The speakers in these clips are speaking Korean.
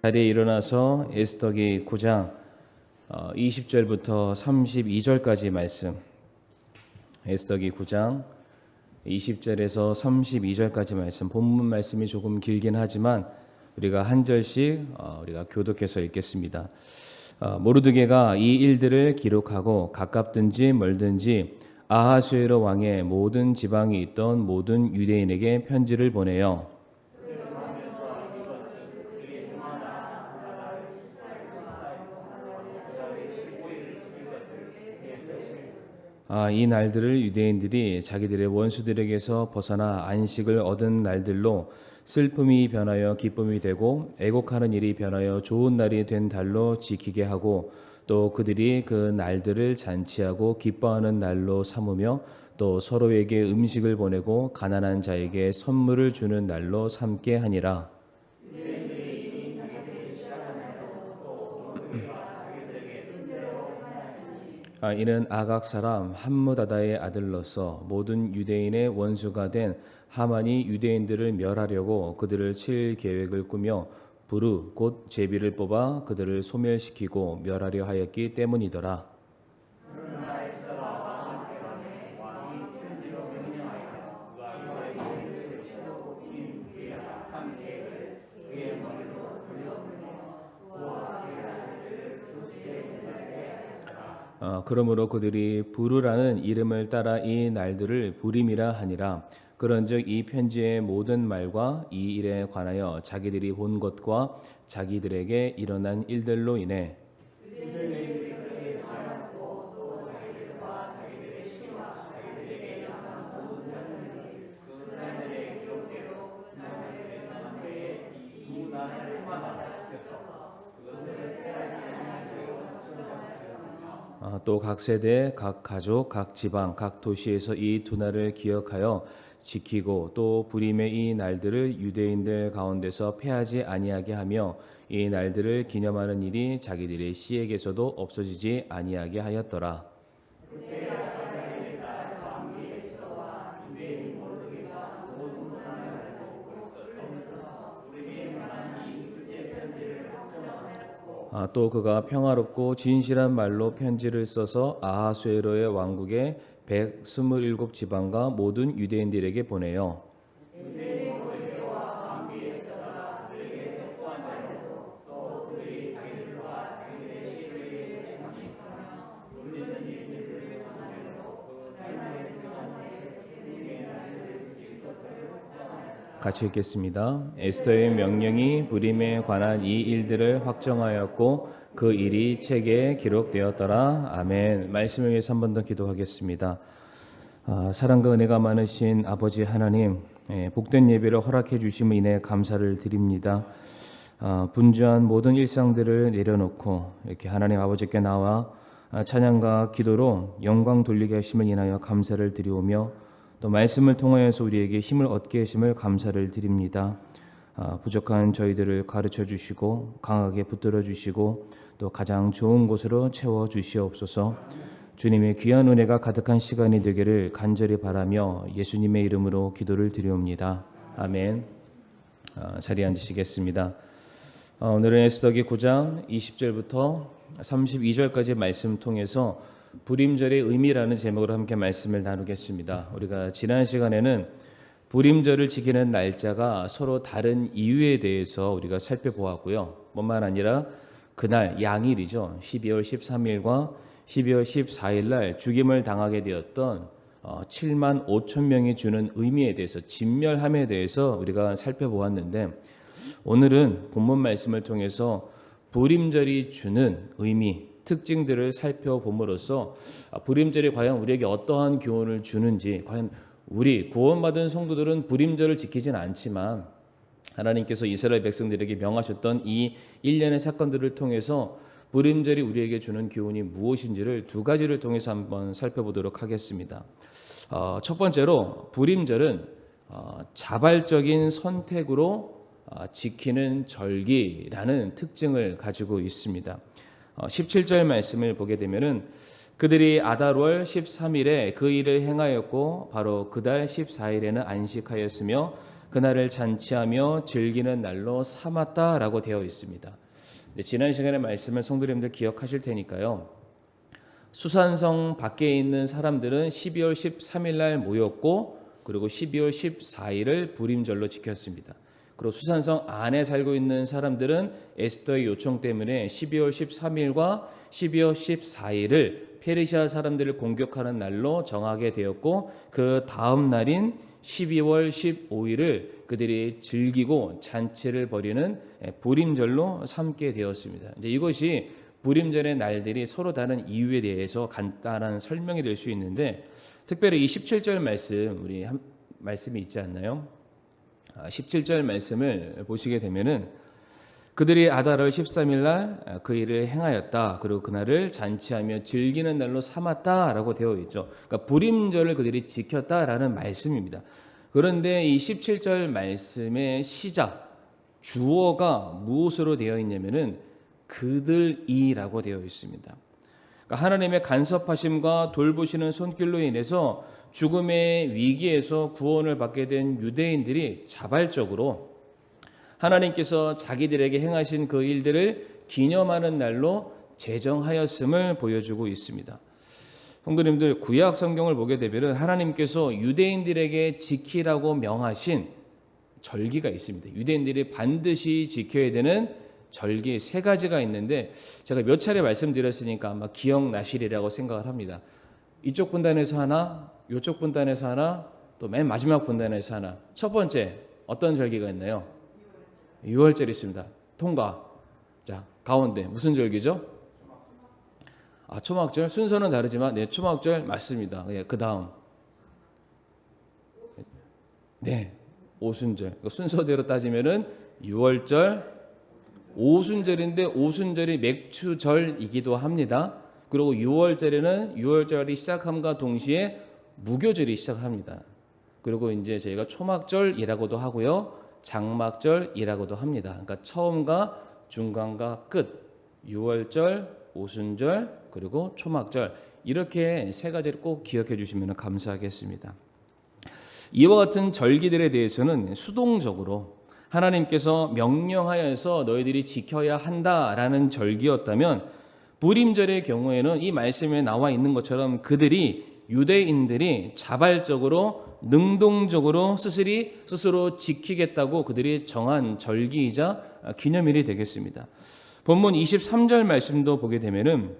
자리에 일어나서 에스더기 9장 20절부터 32절까지 말씀, 에스더기 9장 20절에서 32절까지 말씀, 본문 말씀이 조금 길긴 하지만 우리가 한 절씩 우리가 교독해서 읽겠습니다. 모르드게가 이 일들을 기록하고 가깝든지 멀든지 아하수에로 왕의 모든 지방이 있던 모든 유대인에게 편지를 보내요. 이 날들을 유대인들이 자기들의 원수들에게서 벗어나 안식을 얻은 날들로 슬픔이 변하여 기쁨이 되고 애곡하는 일이 변하여 좋은 날이 된 달로 지키게 하고 또 그들이 그 날들을 잔치하고 기뻐하는 날로 삼으며 또 서로에게 음식을 보내고 가난한 자에게 선물을 주는 날로 삼게 하니라. 이는 아각 사람 함므다다의 아들로서 모든 유대인의 원수가 된 하만이 유대인들을 멸하려고 그들을 칠 계획을 꾸며 부르 곧 제비를 뽑아 그들을 소멸시키고 멸하려 하였기 때문이더라. 그러므로 그들이 부르라는 이름을 따라 이 날들을 부림이라 하니라. 그런즉 이 편지의 모든 말과 이 일에 관하여 자기들이 본 것과 자기들에게 일어난 일들로 인해 또 각 세대, 각 가족, 각 지방, 각 도시에서 이 두 날을 기억하여 지키고 또 부림의 이 날들을 유대인들 가운데서 패하지 아니하게 하며 이 날들을 기념하는 일이 자기들의 시에게서도 없어지지 아니하게 하였더라. 또 그가 평화롭고 진실한 말로 편지를 써서 아하수에로의 왕국의 127 지방과 모든 유대인들에게 보내요. 같이 읽겠습니다. 에스더의 명령이 부림에 관한 이 일들을 확정하였고 그 일이 책에 기록되었더라. 아멘. 말씀을 위해서 한 번 더 기도하겠습니다. 사랑과 은혜가 많으신 아버지 하나님, 복된 예배를 허락해 주심을 인해 감사를 드립니다. 분주한 모든 일상들을 내려놓고 이렇게 하나님 아버지께 나와 찬양과 기도로 영광 돌리게 하심을 인하여 감사를 드리오며 또 말씀을 통하여서 우리에게 힘을 얻게 하심을 감사를 드립니다. 부족한 저희들을 가르쳐 주시고 강하게 붙들어 주시고 또 가장 좋은 곳으로 채워 주시옵소서. 주님의 귀한 은혜가 가득한 시간이 되기를 간절히 바라며 예수님의 이름으로 기도를 드리옵니다. 아멘. 자리에 앉으시겠습니다. 오늘은 에스더기 9장 20절부터 32절까지 말씀 통해서 부림절의 의미라는 제목으로 함께 말씀을 나누겠습니다. 우리가 지난 시간에는 부림절을 지키는 날짜가 서로 다른 이유에 대해서 우리가 살펴보았고요. 뿐만 아니라 그날 양일이죠. 12월 13일과 12월 14일 날 죽임을 당하게 되었던 7만 5천 명이 주는 의미에 대해서 진멸함에 대해서 우리가 살펴보았는데 오늘은 본문 말씀을 통해서 부림절이 주는 의미 특징들을 살펴봄으로써 부림절이 과연 우리에게 어떠한 교훈을 주는지, 과연 우리 구원받은 성도들은 부림절을 지키진 않지만 하나님께서 이스라엘 백성들에게 명하셨던 이 일련의 사건들을 통해서 부림절이 우리에게 주는 교훈이 무엇인지를 두 가지를 통해서 한번 살펴보도록 하겠습니다. 첫 번째로 부림절은 자발적인 선택으로 지키는 절기라는 특징을 가지고 있습니다. 17절 말씀을 보게 되면은 그들이 아달월 13일에 그 일을 행하였고 바로 그달 14일에는 안식하였으며 그날을 잔치하며 즐기는 날로 삼았다라고 되어 있습니다. 지난 시간의 말씀을 성도님들 기억하실 테니까요. 수산성 밖에 있는 사람들은 12월 13일 날 모였고 그리고 12월 14일을 불임절로 지켰습니다. 그리고 수산성 안에 살고 있는 사람들은 에스더의 요청 때문에 12월 13일과 12월 14일을 페르시아 사람들을 공격하는 날로 정하게 되었고 그 다음 날인 12월 15일을 그들이 즐기고 잔치를 벌이는 불임절로 삼게 되었습니다. 이제 이것이 불임절의 날들이 서로 다른 이유에 대해서 간단한 설명이 될 수 있는데 특별히 이 17절 말씀 우리 말씀이 있지 않나요? 17절 말씀을 보시게 되면은 그들이 아달월 13일 날 그 일을 행하였다. 그리고 그날을 잔치하며 즐기는 날로 삼았다라고 되어 있죠. 그러니까 불임절을 그들이 지켰다라는 말씀입니다. 그런데 이 17절 말씀의 시작 주어가 무엇으로 되어 있냐면은 그들이라고 되어 있습니다. 그러니까 하나님의 간섭하심과 돌보시는 손길로 인해서 죽음의 위기에서 구원을 받게 된 유대인들이 자발적으로 하나님께서 자기들에게 행하신 그 일들을 기념하는 날로 제정하였음을 보여주고 있습니다. 성도님들 구약 성경을 보게 되면 하나님께서 유대인들에게 지키라고 명하신 절기가 있습니다. 유대인들이 반드시 지켜야 되는 절기 세 가지가 있는데 제가 몇 차례 말씀드렸으니까 아마 기억나시리라고 생각을 합니다. 이쪽 분단에서 하나, 이쪽 분단에서 하나, 또 맨 마지막 분단에서 하나. 첫 번째 어떤 절기가 있나요? 유월절이 있습니다. 통과. 자, 가운데 무슨 절기죠? 초막절. 순서는 다르지만 네, 초막절 맞습니다. 네, 그 다음. 네, 오순절. 순서대로 따지면은 유월절, 오순절인데 오순절이 맥추절이기도 합니다. 그리고 유월절에는 유월절이 시작함과 동시에 무교절이 시작합니다. 그리고 이제 저희가 초막절이라고도 하고요. 장막절이라고도 합니다. 그러니까 처음과 중간과 끝, 유월절, 오순절, 그리고 초막절 이렇게 세 가지를 꼭 기억해 주시면 감사하겠습니다. 이와 같은 절기들에 대해서는 수동적으로 하나님께서 명령하여서 너희들이 지켜야 한다라는 절기였다면 불임절의 경우에는 이 말씀에 나와 있는 것처럼 유대인들이 자발적으로 능동적으로 스스로 지키겠다고 그들이 정한 절기이자 기념일이 되겠습니다. 본문 23절 말씀도 보게 되면은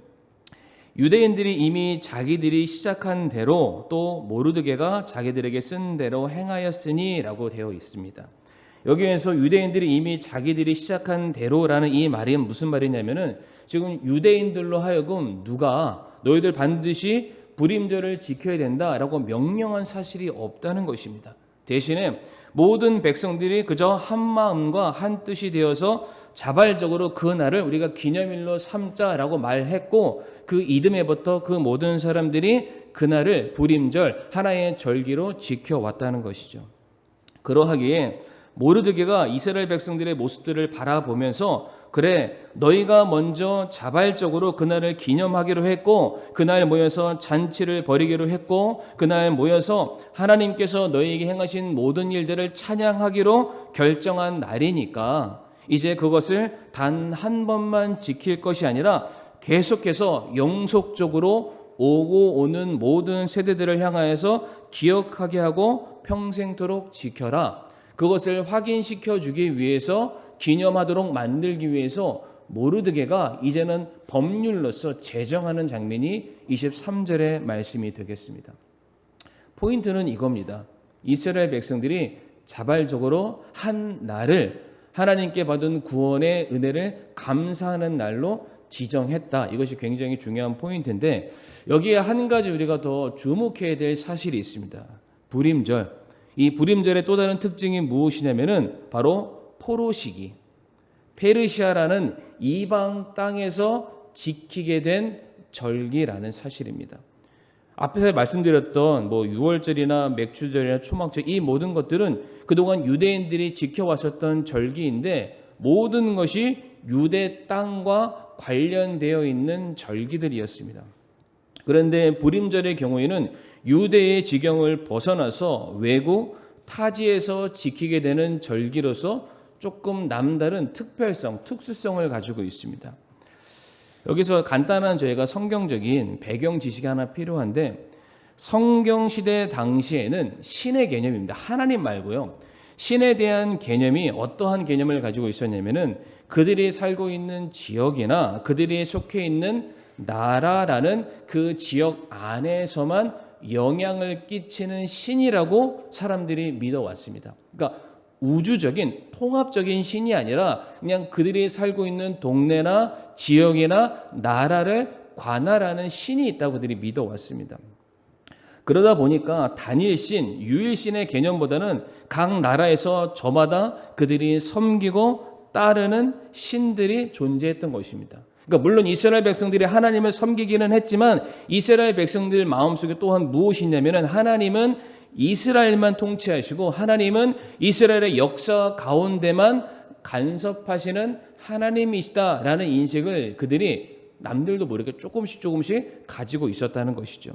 유대인들이 이미 자기들이 시작한 대로 또 모르드게가 자기들에게 쓴 대로 행하였으니라고 되어 있습니다. 여기에서 유대인들이 이미 자기들이 시작한 대로라는 이 말이 무슨 말이냐면은 지금 유대인들로 하여금 누가 너희들 반드시 불임절을 지켜야 된다라고 명령한 사실이 없다는 것입니다. 대신에 모든 백성들이 그저 한 마음과 한 뜻이 되어서 자발적으로 그 날을 우리가 기념일로 삼자라고 말했고 그 이듬해부터 그 모든 사람들이 그 날을 불임절 하나의 절기로 지켜왔다는 것이죠. 그러하기에 모르드게가 이스라엘 백성들의 모습들을 바라보면서 그래 너희가 먼저 자발적으로 그날을 기념하기로 했고 그날 모여서 잔치를 벌이기로 했고 그날 모여서 하나님께서 너희에게 행하신 모든 일들을 찬양하기로 결정한 날이니까 이제 그것을 단 한 번만 지킬 것이 아니라 계속해서 영속적으로 오고 오는 모든 세대들을 향하여서 기억하게 하고 평생토록 지켜라. 그것을 확인시켜 주기 위해서 기념하도록 만들기 위해서 모르드게가 이제는 법률로서 제정하는 장면이 23절의 말씀이 되겠습니다. 포인트는 이겁니다. 이스라엘 백성들이 자발적으로 한 날을 하나님께 받은 구원의 은혜를 감사하는 날로 지정했다. 이것이 굉장히 중요한 포인트인데 여기에 한 가지 우리가 더 주목해야 될 사실이 있습니다. 불임절. 이 불임절의 또 다른 특징이 무엇이냐면은 바로 포로시기. 페르시아라는 이방 땅에서 지키게 된 절기라는 사실입니다. 앞에서 말씀드렸던 유월절이나 맥추절이나 초막절 이 모든 것들은 그동안 유대인들이 지켜왔었던 절기인데 모든 것이 유대 땅과 관련되어 있는 절기들이었습니다. 그런데 불임절의 경우에는 유대의 지경을 벗어나서 외국 타지에서 지키게 되는 절기로서 조금 남다른 특별성, 특수성을 가지고 있습니다. 여기서 간단한 저희가 성경적인 배경 지식이 하나 필요한데, 성경시대 당시에는 신의 개념입니다. 하나님 말고요. 신에 대한 개념이 어떠한 개념을 가지고 있었냐면은 그들이 살고 있는 지역이나 그들이 속해 있는 나라라는 그 지역 안에서만 영향을 끼치는 신이라고 사람들이 믿어왔습니다. 그러니까 우주적인 통합적인 신이 아니라 그냥 그들이 살고 있는 동네나 지역이나 나라를 관할하는 신이 있다고 그들이 믿어왔습니다. 그러다 보니까 단일신, 유일신의 개념보다는 각 나라에서 저마다 그들이 섬기고 따르는 신들이 존재했던 것입니다. 그러니까 물론 이스라엘 백성들이 하나님을 섬기기는 했지만 이스라엘 백성들 마음속에 또한 무엇이 있냐면 하나님은 이스라엘만 통치하시고 하나님은 이스라엘의 역사 가운데만 간섭하시는 하나님이시다라는 인식을 그들이 남들도 모르게 조금씩 가지고 있었다는 것이죠.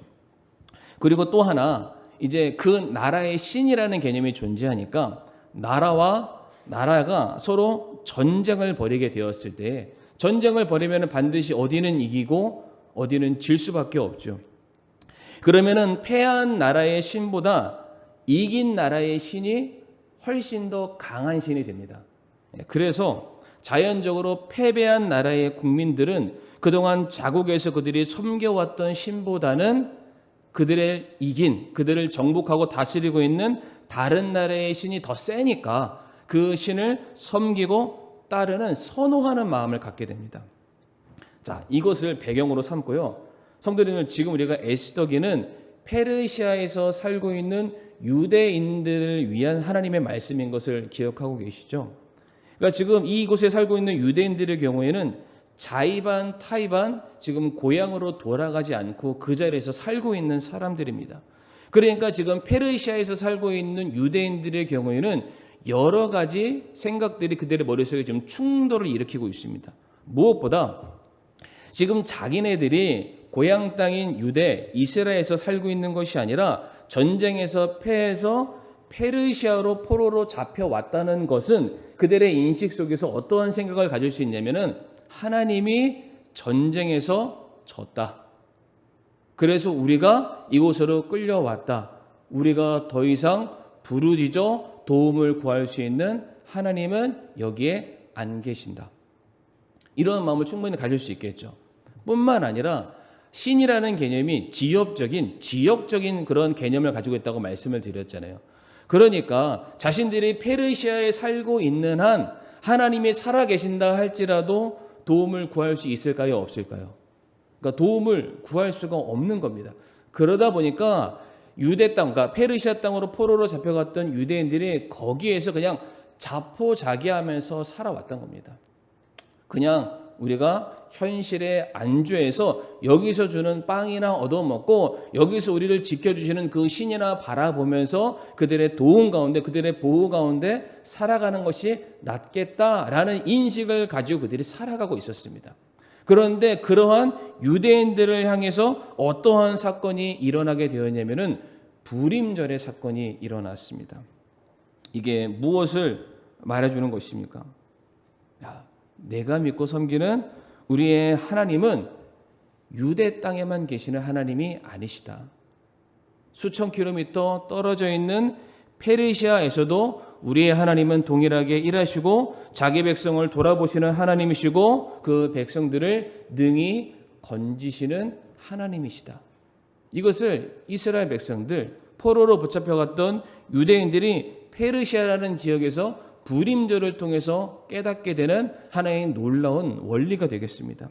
그리고 또 하나, 이제 그 나라의 신이라는 개념이 존재하니까 나라와 나라가 서로 전쟁을 벌이게 되었을 때 전쟁을 벌이면 반드시 어디는 이기고 어디는 질 수밖에 없죠. 그러면은 패한 나라의 신보다 이긴 나라의 신이 훨씬 더 강한 신이 됩니다. 그래서 자연적으로 패배한 나라의 국민들은 그동안 자국에서 그들이 섬겨왔던 신보다는 그들을 이긴, 그들을 정복하고 다스리고 있는 다른 나라의 신이 더 세니까 그 신을 섬기고 따르는 선호하는 마음을 갖게 됩니다. 자, 이것을 배경으로 삼고요. 성도님들, 지금 우리가 에스더기는 페르시아에서 살고 있는 유대인들을 위한 하나님의 말씀인 것을 기억하고 계시죠? 그러니까 지금 이곳에 살고 있는 유대인들의 경우에는 자의반 타의반 지금 고향으로 돌아가지 않고 그 자리에서 살고 있는 사람들입니다. 그러니까 지금 페르시아에서 살고 있는 유대인들의 경우에는 여러 가지 생각들이 그들의 머릿속에 지금 충돌을 일으키고 있습니다. 무엇보다 지금 자기네들이 고향 땅인 유대, 이스라엘에서 살고 있는 것이 아니라 전쟁에서 패해서 페르시아로 포로로 잡혀왔다는 것은 그들의 인식 속에서 어떠한 생각을 가질 수 있냐면은 하나님이 전쟁에서 졌다. 그래서 우리가 이곳으로 끌려왔다. 우리가 더 이상 부르짖어 도움을 구할 수 있는 하나님은 여기에 안 계신다. 이런 마음을 충분히 가질 수 있겠죠. 뿐만 아니라 신이라는 개념이 지역적인 그런 개념을 가지고 있다고 말씀을 드렸잖아요. 그러니까 자신들이 페르시아에 살고 있는 한 하나님이 살아계신다 할지라도 도움을 구할 수 있을까요? 없을까요? 그러니까 도움을 구할 수가 없는 겁니다. 그러다 보니까 유대 땅, 그러니까 페르시아 땅으로 포로로 잡혀갔던 유대인들이 거기에서 그냥 자포자기하면서 살아왔던 겁니다. 그냥 우리가 현실에 안주해서 여기서 주는 빵이나 얻어먹고 여기서 우리를 지켜주시는 그 신이나 바라보면서 그들의 도움 가운데 그들의 보호 가운데 살아가는 것이 낫겠다라는 인식을 가지고 그들이 살아가고 있었습니다. 그런데 그러한 유대인들을 향해서 어떠한 사건이 일어나게 되었냐면은 부림절의 사건이 일어났습니다. 이게 무엇을 말해주는 것입니까? 내가 믿고 섬기는 우리의 하나님은 유대 땅에만 계시는 하나님이 아니시다. 수천 킬로미터 떨어져 있는 페르시아에서도 우리의 하나님은 동일하게 일하시고 자기 백성을 돌아보시는 하나님이시고 그 백성들을 능히 건지시는 하나님이시다. 이것을 이스라엘 백성들, 포로로 붙잡혀갔던 유대인들이 페르시아라는 지역에서 부림절을 통해서 깨닫게 되는 하나의 놀라운 원리가 되겠습니다.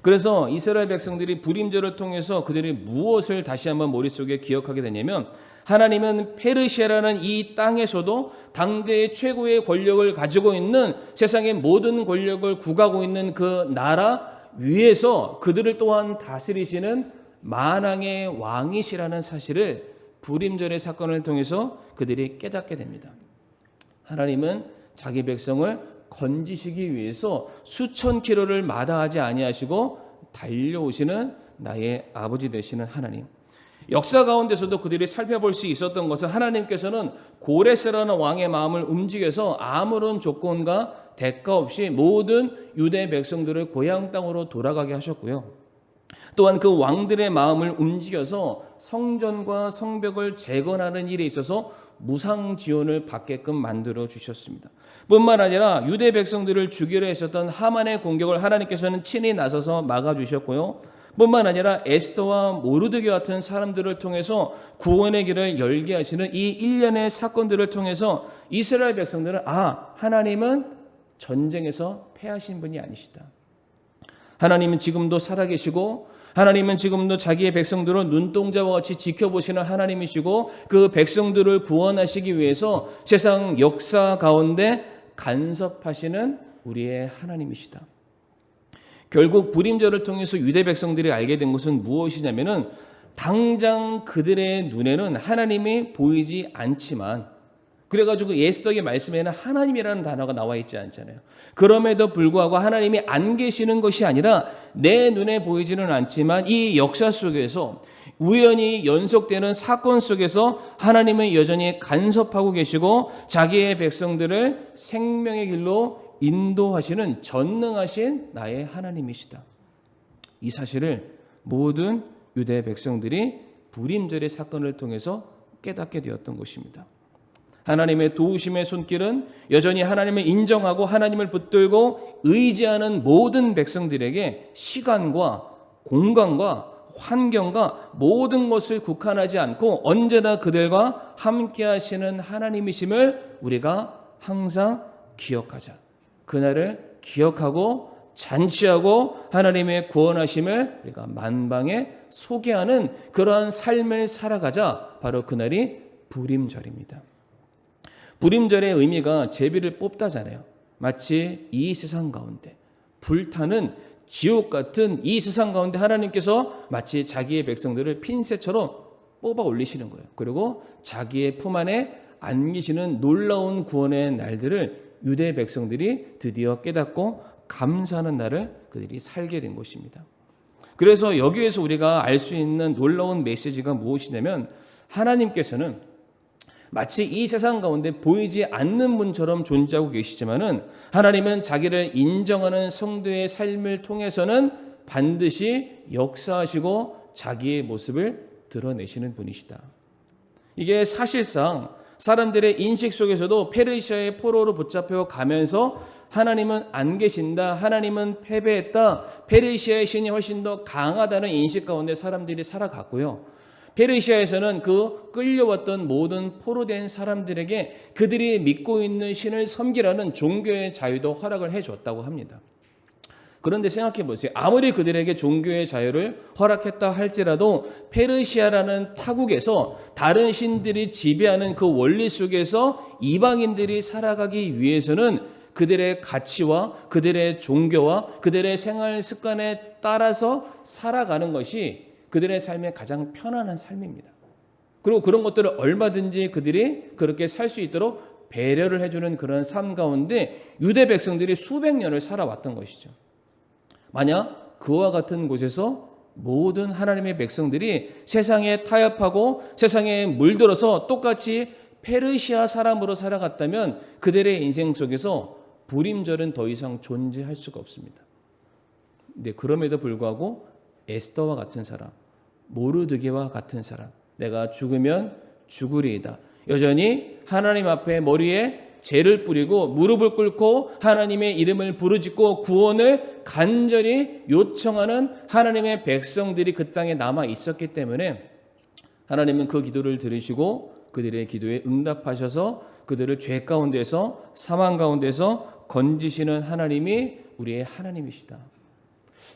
그래서 이스라엘 백성들이 부림절을 통해서 그들이 무엇을 다시 한번 머릿속에 기억하게 되냐면 하나님은 페르시아라는 이 땅에서도 당대의 최고의 권력을 가지고 있는 세상의 모든 권력을 국하고 있는 그 나라 위에서 그들을 또한 다스리시는 만왕의 왕이시라는 사실을 부림절의 사건을 통해서 그들이 깨닫게 됩니다. 하나님은 자기 백성을 건지시기 위해서 수천 킬로를 마다하지 아니하시고 달려오시는 나의 아버지 되시는 하나님. 역사 가운데서도 그들이 살펴볼 수 있었던 것은 하나님께서는 고레스라는 왕의 마음을 움직여서 아무런 조건과 대가 없이 모든 유대 백성들을 고향 땅으로 돌아가게 하셨고요. 또한 그 왕들의 마음을 움직여서 성전과 성벽을 재건하는 일에 있어서 무상 지원을 받게끔 만들어 주셨습니다. 뿐만 아니라 유대 백성들을 죽이려 했었던 하만의 공격을 하나님께서는 친히 나서서 막아주셨고요. 뿐만 아니라 에스더와 모르드게 같은 사람들을 통해서 구원의 길을 열게 하시는 이 일련의 사건들을 통해서 이스라엘 백성들은 하나님은 전쟁에서 패하신 분이 아니시다. 하나님은 지금도 살아계시고 하나님은 지금도 자기의 백성들을 눈동자와 같이 지켜보시는 하나님이시고 그 백성들을 구원하시기 위해서 세상 역사 가운데 간섭하시는 우리의 하나님이시다. 결국 불임절을 통해서 유대 백성들이 알게 된 것은 무엇이냐면은 당장 그들의 눈에는 하나님이 보이지 않지만 그래가지고 에스더의 말씀에는 하나님이라는 단어가 나와 있지 않잖아요. 그럼에도 불구하고 하나님이 안 계시는 것이 아니라 내 눈에 보이지는 않지만 이 역사 속에서 우연히 연속되는 사건 속에서 하나님은 여전히 간섭하고 계시고 자기의 백성들을 생명의 길로 인도하시는 전능하신 나의 하나님이시다. 이 사실을 모든 유대 백성들이 불임절의 사건을 통해서 깨닫게 되었던 것입니다. 하나님의 도우심의 손길은 여전히 하나님을 인정하고 하나님을 붙들고 의지하는 모든 백성들에게 시간과 공간과 환경과 모든 것을 국한하지 않고 언제나 그들과 함께 하시는 하나님이심을 우리가 항상 기억하자. 그날을 기억하고 잔치하고 하나님의 구원하심을 우리가 만방에 소개하는 그러한 삶을 살아가자. 바로 그날이 불임절입니다. 불임절의 의미가 제비를 뽑다잖아요. 마치 이 세상 가운데 불타는 지옥 같은 이 세상 가운데 하나님께서 마치 자기의 백성들을 핀셋처럼 뽑아 올리시는 거예요. 그리고 자기의 품 안에 안기시는 놀라운 구원의 날들을 유대 백성들이 드디어 깨닫고 감사하는 날을 그들이 살게 된 것입니다. 그래서 여기에서 우리가 알 수 있는 놀라운 메시지가 무엇이냐면 하나님께서는 마치 이 세상 가운데 보이지 않는 분처럼 존재하고 계시지만은 하나님은 자기를 인정하는 성도의 삶을 통해서는 반드시 역사하시고 자기의 모습을 드러내시는 분이시다. 이게 사실상 사람들의 인식 속에서도 페르시아의 포로로 붙잡혀 가면서 하나님은 안 계신다, 하나님은 패배했다, 페르시아의 신이 훨씬 더 강하다는 인식 가운데 사람들이 살아갔고요. 페르시아에서는 그 끌려왔던 모든 포로된 사람들에게 그들이 믿고 있는 신을 섬기라는 종교의 자유도 허락을 해줬다고 합니다. 그런데 생각해 보세요. 아무리 그들에게 종교의 자유를 허락했다 할지라도 페르시아라는 타국에서 다른 신들이 지배하는 그 원리 속에서 이방인들이 살아가기 위해서는 그들의 가치와 그들의 종교와 그들의 생활 습관에 따라서 살아가는 것이 그들의 삶의 가장 편안한 삶입니다. 그리고 그런 것들을 얼마든지 그들이 그렇게 살 수 있도록 배려를 해주는 그런 삶 가운데 유대 백성들이 수백 년을 살아왔던 것이죠. 만약 그와 같은 곳에서 모든 하나님의 백성들이 세상에 타협하고 세상에 물들어서 똑같이 페르시아 사람으로 살아갔다면 그들의 인생 속에서 불임절은 더 이상 존재할 수가 없습니다. 근데 그럼에도 불구하고 에스더와 같은 사람, 모르드게와 같은 사람, 내가 죽으면 죽으리이다. 여전히 하나님 앞에 머리에 죄를 뿌리고 무릎을 꿇고 하나님의 이름을 부르짖고 구원을 간절히 요청하는 하나님의 백성들이 그 땅에 남아 있었기 때문에 하나님은 그 기도를 들으시고 그들의 기도에 응답하셔서 그들을 죄 가운데서 사망 가운데서 건지시는 하나님이 우리의 하나님이시다.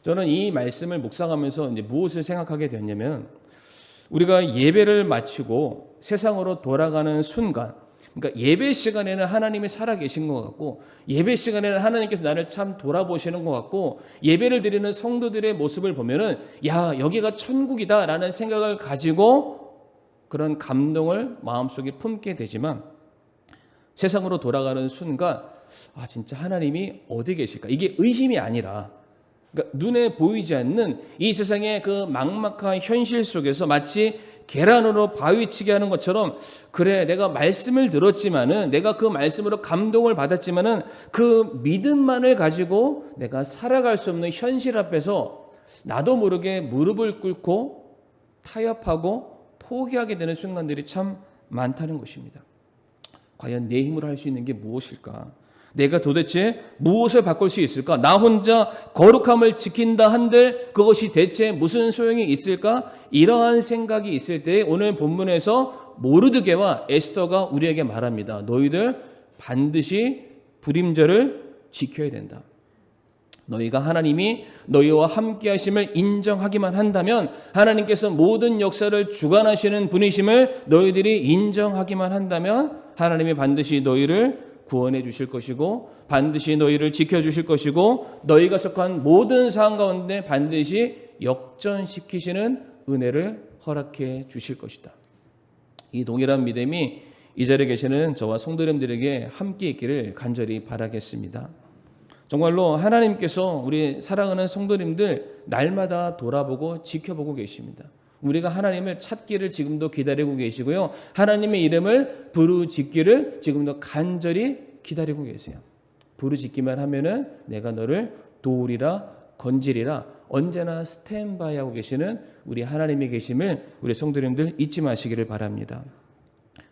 저는 이 말씀을 묵상하면서 이제 무엇을 생각하게 됐냐면 우리가 예배를 마치고 세상으로 돌아가는 순간, 그러니까 예배 시간에는 하나님이 살아계신 것 같고 예배 시간에는 하나님께서 나를 참 돌아보시는 것 같고 예배를 드리는 성도들의 모습을 보면은 야, 여기가 천국이다라는 생각을 가지고 그런 감동을 마음속에 품게 되지만 세상으로 돌아가는 순간 진짜 하나님이 어디 계실까? 이게 의심이 아니라 그러니까 눈에 보이지 않는 이 세상의 그 막막한 현실 속에서 마치 계란으로 바위치게 하는 것처럼 그래 내가 말씀을 들었지만은 내가 그 말씀으로 감동을 받았지만은 그 믿음만을 가지고 내가 살아갈 수 없는 현실 앞에서 나도 모르게 무릎을 꿇고 타협하고 포기하게 되는 순간들이 참 많다는 것입니다. 과연 내 힘으로 할 수 있는 게 무엇일까? 내가 도대체 무엇을 바꿀 수 있을까? 나 혼자 거룩함을 지킨다 한들 그것이 대체 무슨 소용이 있을까? 이러한 생각이 있을 때 오늘 본문에서 모르드게와 에스더가 우리에게 말합니다. 너희들 반드시 불임절을 지켜야 된다. 너희가 하나님이 너희와 함께 하심을 인정하기만 한다면, 하나님께서 모든 역사를 주관하시는 분이심을 너희들이 인정하기만 한다면 하나님이 반드시 너희를 구원해 주실 것이고 반드시 너희를 지켜주실 것이고 너희가 속한 모든 상황 가운데 반드시 역전시키시는 은혜를 허락해 주실 것이다. 이 동일한 믿음이 이 자리에 계시는 저와 성도님들에게 함께 있기를 간절히 바라겠습니다. 정말로 하나님께서 우리 사랑하는 성도님들 날마다 돌아보고 지켜보고 계십니다. 우리가 하나님을 찾기를 지금도 기다리고 계시고요. 하나님의 이름을 부르짖기를 지금도 간절히 기다리고 계세요. 부르짖기만 하면은 내가 너를 도우리라 건지리라 언제나 스탠바이 하고 계시는 우리 하나님이 계심을 우리 성도님들 잊지 마시기를 바랍니다.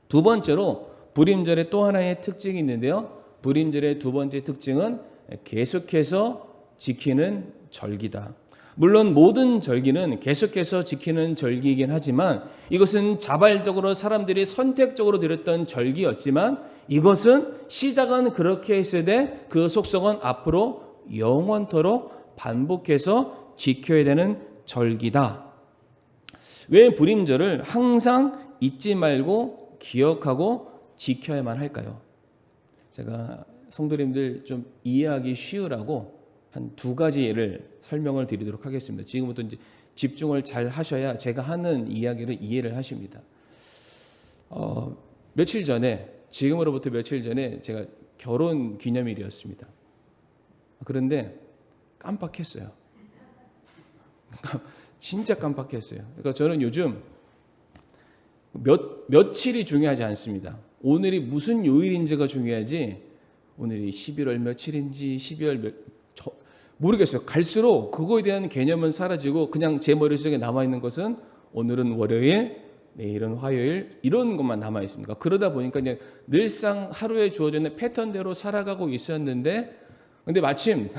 두 번째로 불임절의 또 하나의 특징이 있는데요. 불임절의 두 번째 특징은 계속해서 지키는 절기다. 물론 모든 절기는 계속해서 지키는 절기이긴 하지만 이것은 자발적으로 사람들이 선택적으로 드렸던 절기였지만 이것은 시작은 그렇게 했을 때 그 속성은 앞으로 영원토록 반복해서 지켜야 되는 절기다. 왜 불임절을 항상 잊지 말고 기억하고 지켜야만 할까요? 제가 성도님들 좀 이해하기 쉬우라고 한 두 가지 예를 설명을 드리도록 하겠습니다. 지금부터 이제 집중을 잘 하셔야 제가 하는 이야기를 이해를 하십니다. 며칠 전에, 지금으로부터 며칠 전에 제가 결혼 기념일이었습니다. 그런데 깜빡했어요. 진짜 깜빡했어요. 그러니까 저는 요즘 며칠이 중요하지 않습니다. 오늘이 무슨 요일인지가 중요하지 오늘이 11월 며칠인지 12월 모르겠어요. 갈수록 그거에 대한 개념은 사라지고 그냥 제 머릿속에 남아있는 것은 오늘은 월요일, 내일은 화요일 이런 것만 남아있습니다. 그러다 보니까 그냥 늘상 하루에 주어지는 패턴대로 살아가고 있었는데 근데 마침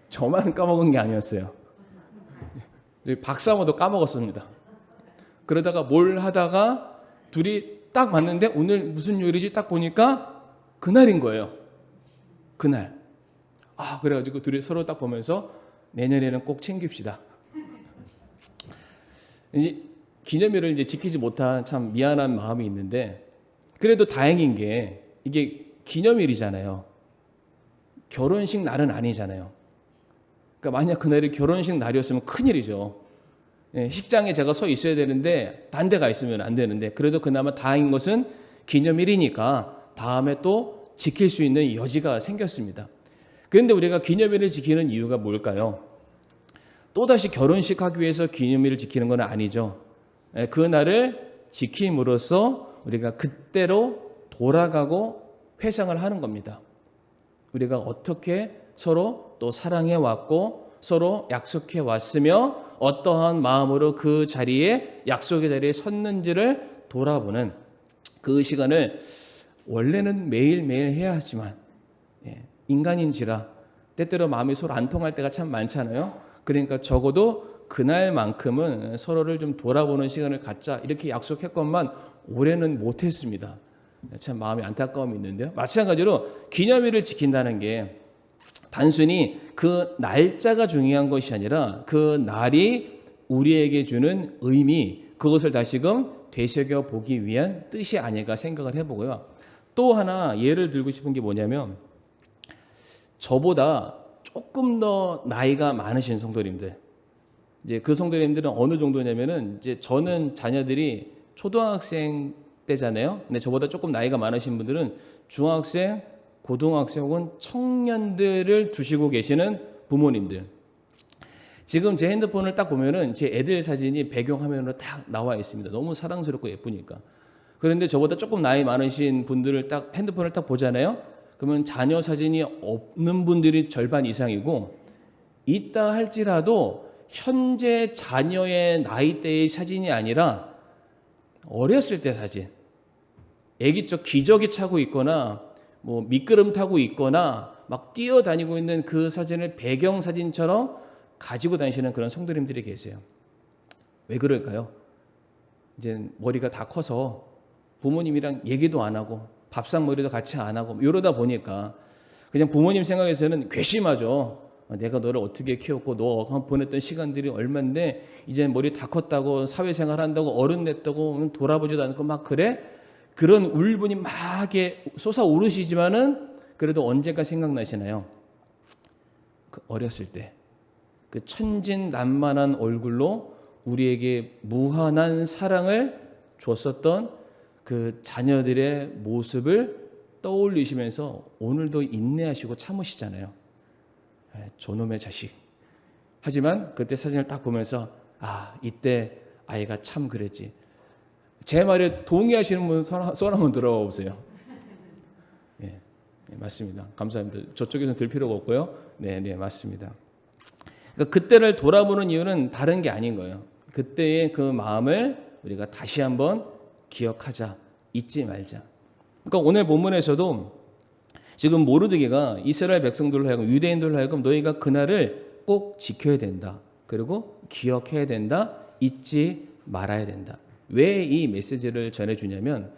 저만 까먹은 게 아니었어요. 박사모도 까먹었습니다. 그러다가 뭘 하다가 둘이 딱 맞는데 오늘 무슨 요일이지 딱 보니까 그날인 거예요. 그날. 그래가지고 둘이 서로 딱 보면서 내년에는 꼭 챙깁시다. 이제 기념일을 이제 지키지 못한 참 미안한 마음이 있는데 그래도 다행인 게 이게 기념일이잖아요. 결혼식 날은 아니잖아요. 그러니까 만약 그날이 결혼식 날이었으면 큰일이죠. 식장에 제가 서 있어야 되는데 딴 데 가 있으면 안 되는데 그래도 그나마 다행인 것은 기념일이니까 다음에 또 지킬 수 있는 여지가 생겼습니다. 그런데 우리가 기념일을 지키는 이유가 뭘까요? 또다시 결혼식 하기 위해서 기념일을 지키는 건 아니죠. 그 날을 지킴으로써 우리가 그때로 돌아가고 회상을 하는 겁니다. 우리가 어떻게 서로 또 사랑해 왔고 서로 약속해 왔으며 어떠한 마음으로 그 자리에 약속의 자리에 섰는지를 돌아보는 그 시간을 원래는 매일매일 해야 하지만 인간인지라 때때로 마음이 서로 안 통할 때가 참 많잖아요. 그러니까 적어도 그날만큼은 서로를 좀 돌아보는 시간을 갖자 이렇게 약속했건만 올해는 못했습니다. 참 마음이 안타까움이 있는데요. 마찬가지로 기념일을 지킨다는 게 단순히 그 날짜가 중요한 것이 아니라 그 날이 우리에게 주는 의미 그것을 다시금 되새겨 보기 위한 뜻이 아닐까 생각을 해보고요. 또 하나 예를 들고 싶은 게 뭐냐면 저보다 조금 더 나이가 많으신 성도님들, 이제 그 성도님들은 어느 정도냐면은 이제 저는 자녀들이 초등학생 때잖아요. 근데 저보다 조금 나이가 많으신 분들은 중학생, 고등학생 혹은 청년들을 두시고 계시는 부모님들. 지금 제 핸드폰을 딱 보면은 제 애들 사진이 배경화면으로 딱 나와 있습니다. 너무 사랑스럽고 예쁘니까. 그런데 저보다 조금 나이 많으신 분들을 딱 핸드폰을 딱 보잖아요. 그러면 자녀 사진이 없는 분들이 절반 이상이고, 있다 할지라도 현재 자녀의 나이대의 사진이 아니라 어렸을 때 사진, 아기 쪽 기저귀 차고 있거나 뭐 미끄럼 타고 있거나 막 뛰어다니고 있는 그 사진을 배경 사진처럼 가지고 다니시는 그런 성도님들이 계세요. 왜 그럴까요? 이제 머리가 다 커서 부모님이랑 얘기도 안 하고 밥상머리도 같이 안 하고 이러다 보니까 그냥 부모님 생각에서는 괘씸하죠. 내가 너를 어떻게 키웠고 너 보냈던 시간들이 얼만데 이제 머리 다 컸다고 사회생활 한다고 어른 됐다고 돌아보지도 않고 막 그래? 그런 울분이 막 솟아오르시지만은 그래도 언제가 생각나시나요? 그 어렸을 때 그 천진난만한 얼굴로 우리에게 무한한 사랑을 줬었던 그 자녀들의 모습을 떠올리시면서 오늘도 인내하시고 참으시잖아요. 저놈의 자식. 하지만 그때 사진을 딱 보면서 이때 아이가 참 그랬지. 제 말에 동의하시는 분 손 한번 들어봐 보세요. 네, 맞습니다. 감사합니다. 저쪽에서는 들 필요가 없고요. 네, 맞습니다. 그러니까 그때를 돌아보는 이유는 다른 게 아닌 거예요. 그때의 그 마음을 우리가 다시 한번 기억하자, 잊지 말자. 그러니까 오늘 본문에서도 지금 모르드게가 이스라엘 백성들로 하여금, 유대인들로 하여금 너희가 그날을 꼭 지켜야 된다. 그리고 기억해야 된다. 잊지 말아야 된다. 왜 이 메시지를 전해주냐면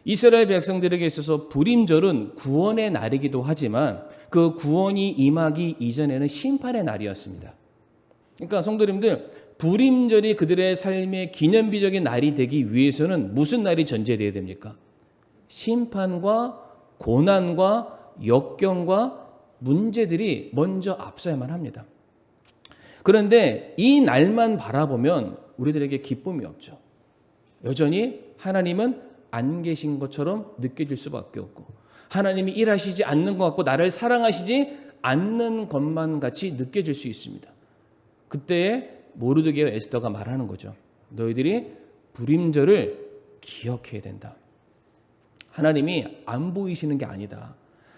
이스라엘 백성들에게 있어서 불임절은 구원의 날이기도 하지만 그 구원이 임하기 이전에는 심판의 날이었습니다. 그러니까 성도님들, 불임절이 그들의 삶의 기념비적인 날이 되기 위해서는 무슨 날이 전제되어야 됩니까? 심판과 고난과 역경과 문제들이 먼저 앞서야만 합니다. 그런데 이 날만 바라보면 우리들에게 기쁨이 없죠. 여전히 하나님은 안 계신 것처럼 느껴질 수밖에 없고, 하나님이 일하시지 않는 것 같고 나를 사랑하시지 않는 것만 같이 느껴질 수 있습니다. 그때에 모르드게와 에스더가 말하는 거죠. 너희들이 불임절을 기억해야 된다. 하나님이 안 보이시는 게 아니다.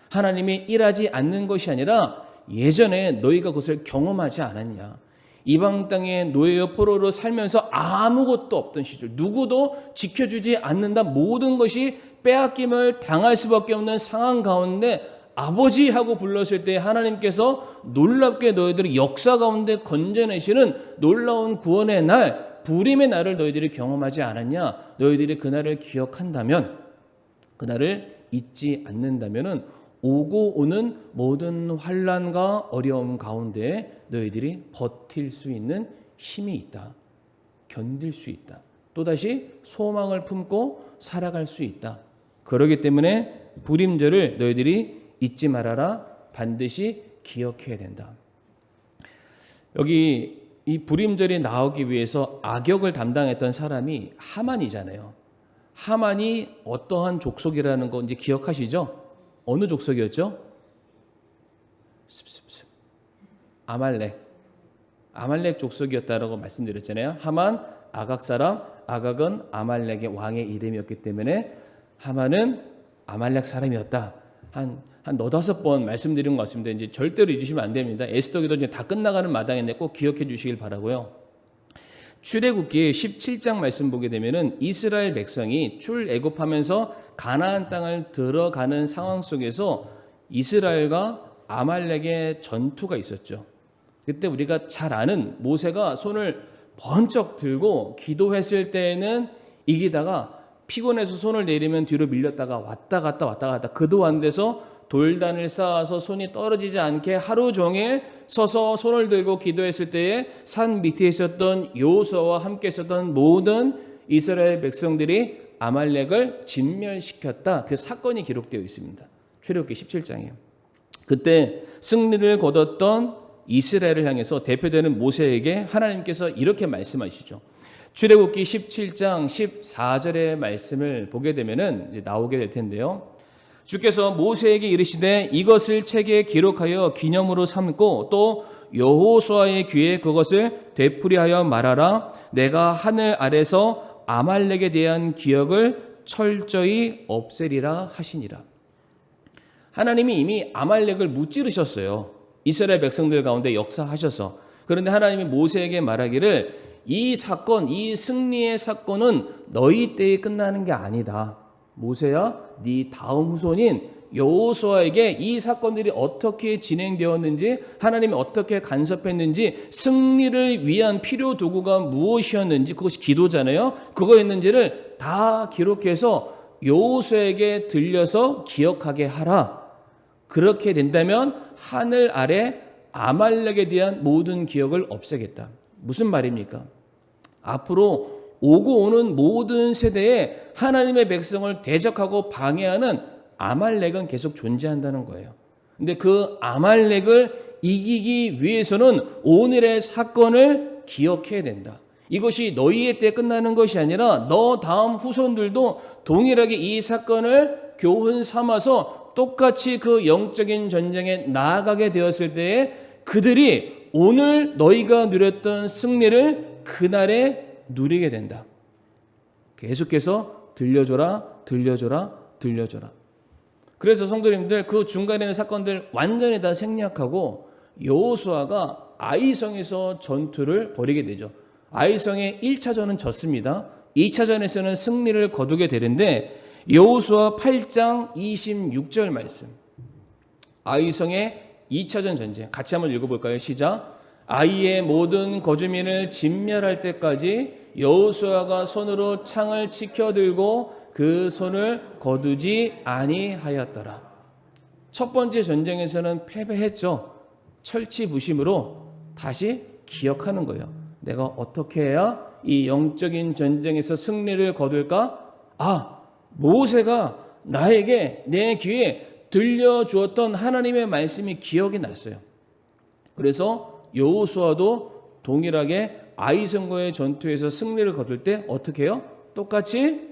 하나님이 일하지 않는 것이 아니라 예전에 너희가 그것을 경험하지 않았냐. 이방 땅의 노예여 포로로 살면서 아무것도 없던 시절, 누구도 지켜주지 않는다, 모든 것이 빼앗김을 당할 수밖에 없는 상황 가운데 아버지 하고 불렀을 때 하나님께서 놀랍게 너희들이 역사 가운데 건져내시는 놀라운 구원의 날, 불임의 날을 너희들이 경험하지 않았냐. 너희들이 그날을 기억한다면, 그날을 잊지 않는다면 오고 오는 모든 환난과 어려움 가운데 너희들이 버틸 수 있는 힘이 있다. 견딜 수 있다. 또다시 소망을 품고 살아갈 수 있다. 그렇기 때문에 불임절을 너희들이 잊지 말아라. 반드시 기억해야 된다. 여기 이 불임절이 나오기 위해서 악역을 담당했던 사람이 하만이잖아요. 하만이 어떠한 족속이라는 거 이제 기억하시죠? 어느 족속이었죠? 아말렉 족속이었다라고 말씀드렸잖아요. 하만, 아각 사람, 아각은 아말렉의 왕의 이름이었기 때문에 하만은 아말렉 사람이었다. 한 너다섯 번 말씀드린 것 같습니다. 이제 절대로 잊으시면 안 됩니다. 에스더기도 이제 다 끝나가는 마당인데 꼭 기억해 주시길 바라고요. 출애굽기 17장 말씀 보게 되면은 이스라엘 백성이 출애굽하면서 가나안 땅을 들어가는 상황 속에서 이스라엘과 아말렉의 전투가 있었죠. 그때 우리가 잘 아는 모세가 손을 번쩍 들고 기도했을 때에는 이기다가 피곤해서 손을 내리면 뒤로 밀렸다가 왔다 갔다 그도 안 돼서 돌단을 쌓아서 손이 떨어지지 않게 하루 종일 서서 손을 들고 기도했을 때에 산 밑에 있었던 여호수아와 함께 있었던 모든 이스라엘 백성들이 아말렉을 진멸시켰다. 그 사건이 기록되어 있습니다. 출애굽기 17장이에요. 그때 승리를 거뒀던 이스라엘을 향해서 대표되는 모세에게 하나님께서 이렇게 말씀하시죠. 출애굽기 17장 14절의 말씀을 보게 되면은 나오게 될 텐데요. 주께서 모세에게 이르시되 이것을 책에 기록하여 기념으로 삼고 또 여호수아의 귀에 그것을 되풀이하여 말하라. 내가 하늘 아래서 아말렉에 대한 기억을 철저히 없애리라 하시니라. 하나님이 이미 아말렉을 무찌르셨어요. 이스라엘 백성들 가운데 역사하셔서. 그런데 하나님이 모세에게 말하기를 이 사건, 이 승리의 사건은 너희 때에 끝나는 게 아니다. 모세야, 네 다음 후손인 여호수아에게 이 사건들이 어떻게 진행되었는지, 하나님이 어떻게 간섭했는지, 승리를 위한 필요 도구가 무엇이었는지, 그것이 기도잖아요. 그거였는지를 다 기록해서 여호수아에게 들려서 기억하게 하라. 그렇게 된다면 하늘 아래 아말렉에 대한 모든 기억을 없애겠다. 무슨 말입니까? 앞으로 오고 오는 모든 세대에 하나님의 백성을 대적하고 방해하는 아말렉은 계속 존재한다는 거예요. 근데 그 아말렉을 이기기 위해서는 오늘의 사건을 기억해야 된다. 이것이 너희의 때 끝나는 것이 아니라 너 다음 후손들도 동일하게 이 사건을 교훈 삼아서 똑같이 그 영적인 전쟁에 나아가게 되었을 때에 그들이 오늘 너희가 누렸던 승리를 그날에 누리게 된다. 계속해서 들려줘라, 들려줘라, 들려줘라. 그래서 성도님들 그 중간에 있는 사건들 완전히 다 생략하고 여호수아가 아이성에서 전투를 벌이게 되죠. 아이성의 1차전은 졌습니다. 2차전에서는 승리를 거두게 되는데 여호수아 8장 26절 말씀. 아이성의 2차전 전쟁 같이 한번 읽어볼까요? 시작. 아이의 모든 거주민을 진멸할 때까지 여호수아가 손으로 창을 치켜들고 그 손을 거두지 아니하였더라. 첫 번째 전쟁에서는 패배했죠. 철치부심으로 다시 기억하는 거예요. 내가 어떻게 해야 이 영적인 전쟁에서 승리를 거둘까? 모세가 나에게 내 귀에 들려주었던 하나님의 말씀이 기억이 났어요. 그래서 여호수아도 동일하게 아이성과의 전투에서 승리를 거둘 때 어떻게 해요? 똑같이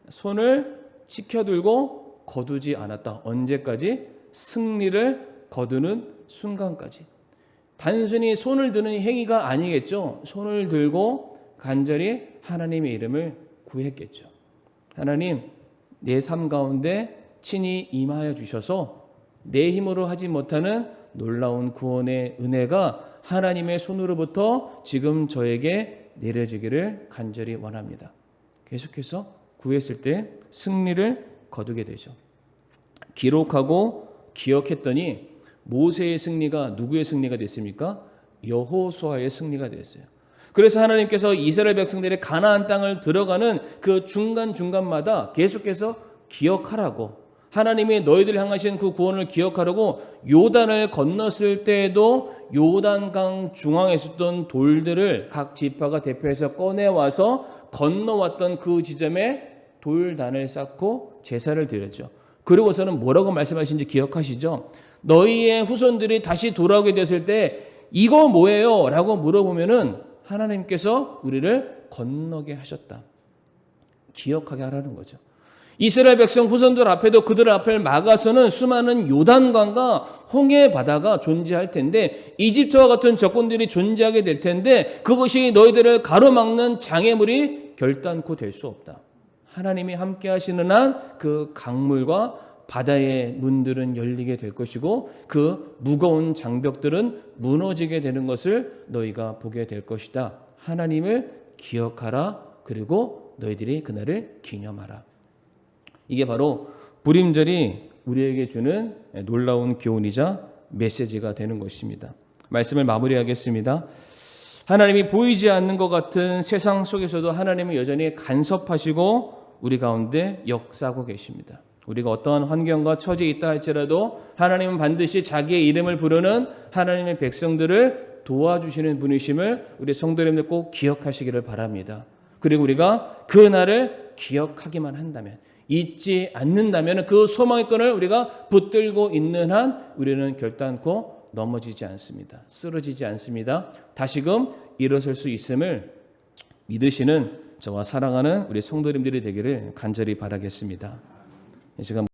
손을 치켜들고 거두지 않았다. 언제까지? 승리를 거두는 순간까지. 단순히 손을 드는 행위가 아니겠죠. 손을 들고 간절히 하나님의 이름을 구했겠죠. 하나님, 내 삶 가운데 친히 임하여 주셔서 내 힘으로 하지 못하는 놀라운 구원의 은혜가 하나님의 손으로부터 지금 저에게 내려지기를 간절히 원합니다. 계속해서 구했을 때 승리를 거두게 되죠. 기록하고 기억했더니 모세의 승리가 누구의 승리가 됐습니까? 여호수아의 승리가 됐어요. 그래서 하나님께서 이스라엘 백성들의 가나안 땅을 들어가는 그 중간중간마다 계속해서 기억하라고, 하나님이 너희들 향하신 그 구원을 기억하라고 요단을 건넜을 때에도 요단강 중앙에 있었던 돌들을 각 지파가 대표해서 꺼내와서 건너왔던 그 지점에 돌단을 쌓고 제사를 드렸죠. 그리고서는 뭐라고 말씀하신지 기억하시죠? 너희의 후손들이 다시 돌아오게 됐을 때 이거 뭐예요? 라고 물어보면은 하나님께서 우리를 건너게 하셨다. 기억하게 하라는 거죠. 이스라엘 백성 후손들 앞에도 그들 앞을 막아서는 수많은 요단강과 홍해 바다가 존재할 텐데 이집트와 같은 적군들이 존재하게 될 텐데 그것이 너희들을 가로막는 장애물이 결단코 될 수 없다. 하나님이 함께 하시는 한 그 강물과 바다의 문들은 열리게 될 것이고 그 무거운 장벽들은 무너지게 되는 것을 너희가 보게 될 것이다. 하나님을 기억하라. 그리고 너희들이 그날을 기념하라. 이게 바로 불임절이 우리에게 주는 놀라운 교훈이자 메시지가 되는 것입니다. 말씀을 마무리하겠습니다. 하나님이 보이지 않는 것 같은 세상 속에서도 하나님은 여전히 간섭하시고 우리 가운데 역사하고 계십니다. 우리가 어떠한 환경과 처지에 있다 할지라도 하나님은 반드시 자기의 이름을 부르는 하나님의 백성들을 도와주시는 분이심을 우리 성도님들 꼭 기억하시기를 바랍니다. 그리고 우리가 그 날을 기억하기만 한다면, 잊지 않는다면 그 소망의 끈을 우리가 붙들고 있는 한 우리는 결단코 넘어지지 않습니다. 쓰러지지 않습니다. 다시금 일어설 수 있음을 믿으시는 저와 사랑하는 우리 성도님들이 되기를 간절히 바라겠습니다. 이 시간